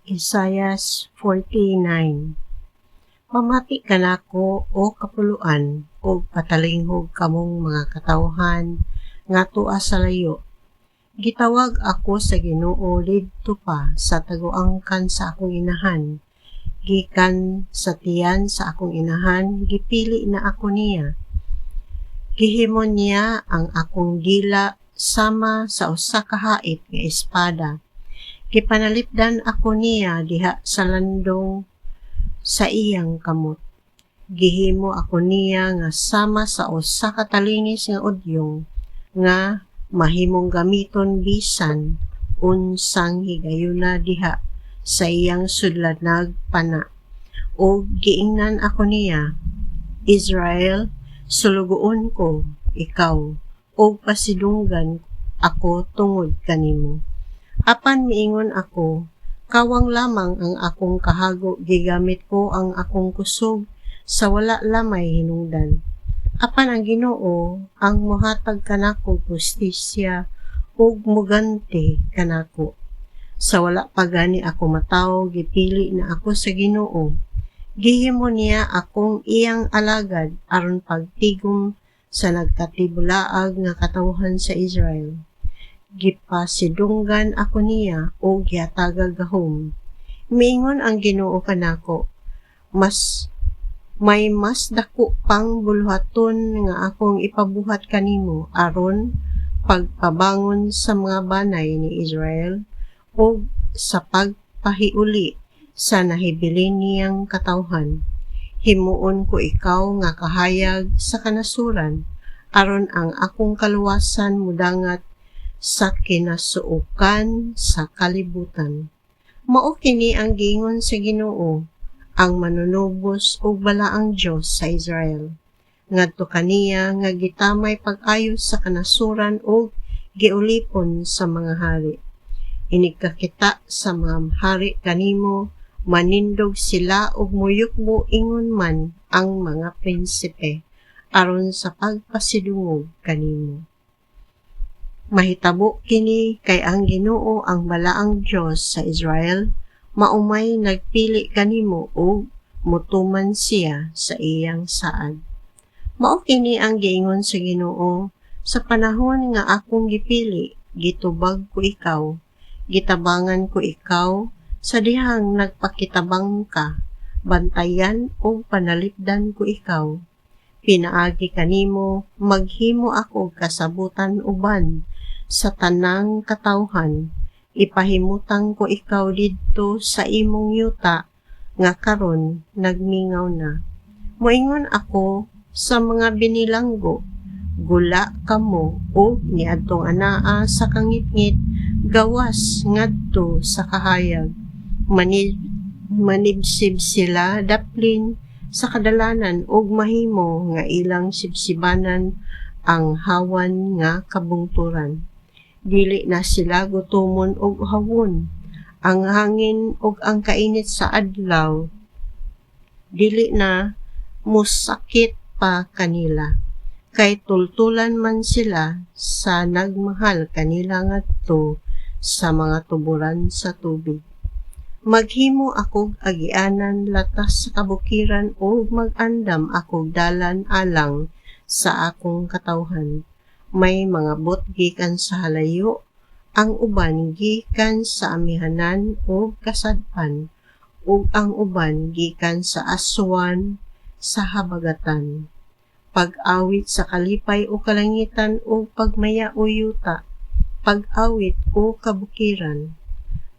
Isaias 49. Pamati ka nako o kapuluan o patalinghog kamong mga katawhan nga tua sa layo. Gitawag ako sa Ginoo didto pa sa taguangkan sa akong inahan. Gikan sa tiyan sa akong inahan, gipili na ako niya. Gihimon niya ang akong dila sama sa usa ka hait nga espada. Gipanalipdan ako niya diha sa landong sa iyang kamot. Gihimo ako niya nga sama sa usa ka talingis nga udyong nga mahimong gamiton bisan unsang higayuna diha sa iyang sudlanag pana. O giingnan ako niya, Israel, sulugoon ko ikaw o pasidunggan ako tungod kanimo. Apan miingon ako, kawang lamang ang akong kahago, gigamit ko ang akong kusog sa wala lamay hinungdan. Apan ang Ginoo ang mohatag kanako justisya ug muganti kanako. Sa wala pa gani ako mataw, gipili na ako sa Ginoo. Gihimo niya akong iyang alagad aron pagtigom sa nagkatibulaag nga katawhan sa Israel. Gipasidunggan ako niya o gihatagag gahom. Miingon ang Ginoo kanako, may mas dako pang buluhaton nga akong ipabuhat kanimo aron pagpabangon sa mga banay ni Israel o sa pagpahiuli sa nahibilin niyang katawhan. Himuon ko ikaw nga kahayag sa kanasuran aron ang akong kaluwasan mudangat sa kinasuokan sa kalibutan. Mao kini ang giingon sa Ginoo, ang manunubos ug balaang Dios sa Israel. Ngadto kaniya nga gitamay pag-ayo sa kanasuran ug giulipon sa mga hari. Inigkakita sa mga hari kanimo, manindog sila ug muyukbo ingon man ang mga prinsipe aron sa pagpasidungog kanimo. Mahitabo kini kay ang Ginoo ang balaang Dios sa Israel, maumay nagpili kanimo o mutuman siya sa iyang saad. Mao kini ang giingon sa Ginoo, sa panahon nga akong gipili, gitubag ko ikaw, gitabangan ko ikaw, sa dihang nagpakitabang ka, bantayan o panalipdan ko ikaw. Pinaagi kanimo, maghimo ako kasabutan uban, sa tanang katawhan, ipahimutang ko ikaw didto sa imong yuta, nga karon nagmingaw na. Moingon ako sa mga binilanggo, gula kamo o niadtong anaa sa kangitngit, gawas ngadto sa kahayag. Manibsib sila daplin sa kadalanan og mahimo nga ilang sibsibanan ang hawan nga kabungturan. Dili na sila gutomon og hawon, ang hangin ug ang kainit sa adlaw, dili na musakit pa kanila, kay tultulan man sila sa nagmahal kanila ngadto sa mga tuburan sa tubig. Maghimo akog agianan latas sa kabukiran o mag-andam akog dalan alang sa akong katawhan. May mga bot gikan sa halayo, ang uban gikan sa amihanan o kasadpan, ug ang uban gikan sa aswan sa habagatan. Pag-awit sa kalipay o kalangitan o pagmaya o yuta, pag-awit o kabukiran.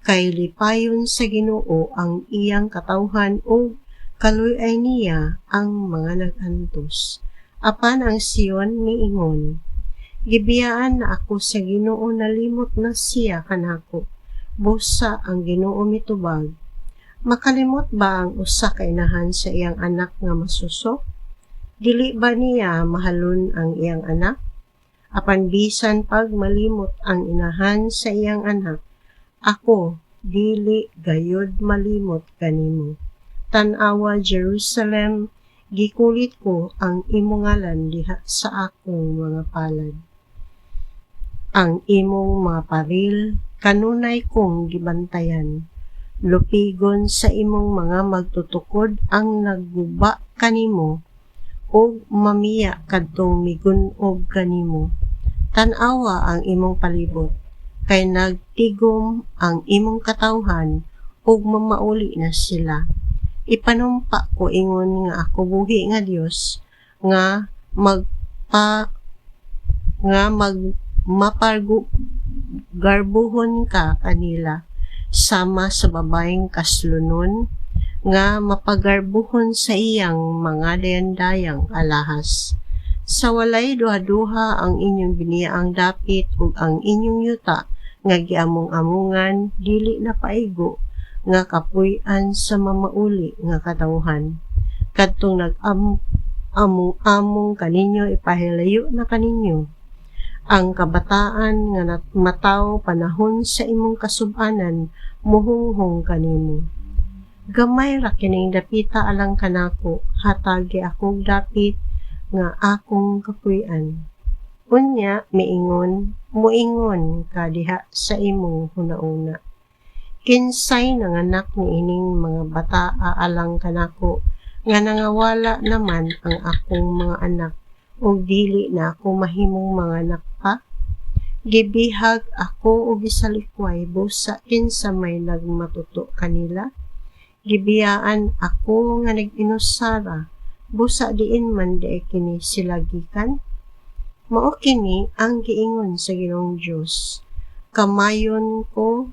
Kay lipayon sa Ginoo ang iyang katawhan o kaluy-ay niya ang mga nagantos. Apan ang Sion miingon, gibiyaan na ako sa Ginoo, nalimot na siya kanako. Busa ang Ginoo mitubag. Makalimot ba ang usa ka inahan sa iyang anak nga masusok? Dili ba niya mahalon ang iyang anak? Apan bisan pag malimot ang inahan sa iyang anak, ako dili gayud malimot kanimo. Tan-awa Jerusalem, gikulit ko ang imong ngalan diha sa akong mga palad. Ang imong mga paril kanunay kong gibantayan. lupigon sa imong mga magtutukod ang nagguba kanimo o mamiya kadtong migunog kanimo. Tan-awa ang imong palibot, kay nagtigom ang imong katawhan ug mamauli na sila. Ipanumpa ko ingon nga ako buhi nga Dios nga mapargarbuhon ka kanila sama sa babaeng kaslunon nga mapagarbuhon sa iyang mga dayang-dayang alahas. Sa walay duha-duha ang inyong biniyaang dapit ug ang inyong yuta nga giamong-amungan dili na paigo nga kapuy-an sa mamauli nga katawhan. Kadtong nag-among kaninyo ipahilayo na kaninyo ang kabataan nga mataw panahon sa imong kasub-anan muhunghong kanimo. Gamay ra kining dapita alang kanako, hatagi akong dapit nga akong kapuy-an. Unya moingon ka diha sa imong hunauna. Kinsay nanganak ni ining mga bata alang kanako nga nangawala naman ang akong mga anak o dili na ako mahimong mga anak pa? Gibihag ako o gisalikway busa kinsa may nagmatuto kanila. Gibiyaan ako nga nag-inusara busa diin man di kini sila gikan. Mao kini ang giingon sa Ginoong Dios. Kamayon ko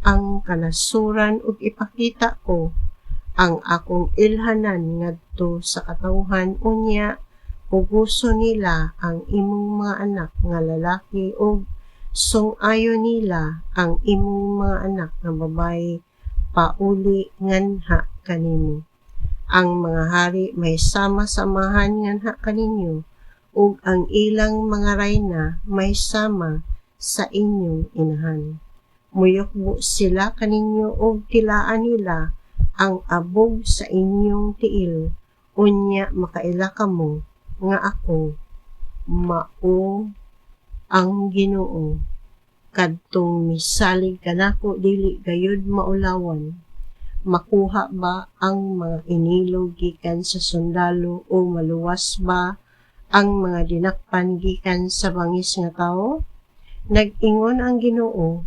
ang kanasuran ug ipakita ko ang akong ilhanan ngadto sa katawhan unya puguso nila ang imong mga anak nga lalaki ug sung-ayo nila ang imong mga anak nga babaye pauli nganha kanimo. Ang mga hari may sama-samahan nganha kaninyo ug ang ilang mga rayna may sama sa inyong inahan. Muyokbo sila kaninyo ug tilaan nila ang abog sa inyong tiil, unya makaila kamo nga ako mao ang Ginoo. Kadtong misalig kanako dili gayud maulawan. Makuha ba ang mga inilo gikan sa sundalo o maluwas ba ang mga dinakpan gikan sa bangis nga tawo? Nag-ingon ang Ginoo,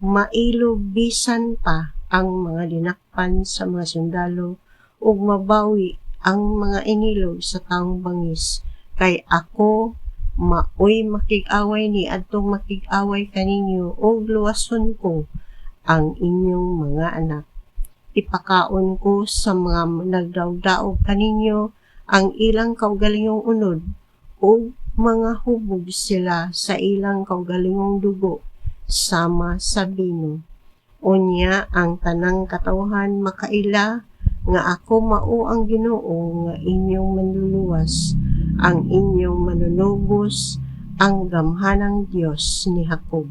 mailo bisan pa ang mga dinakpan sa mga sundalo ug mabawi ang mga inilog sa taong bangis. Kay ako maoy makig-away ni adtong makig-away kaninyo ug luwason ko ang inyong mga anak. Ipakaon ko sa mga nagdaog-daog kaninyo ang ilang kaugalingong unod ug mga hubog sila sa ilang kaugalingong dugo sama sa bino. Unya ang tanang katawhan makaila nga ako mao ang Ginoo nga inyong manluluwas, ang inyong manunubos, ang gamhanang Dios ni Jacob.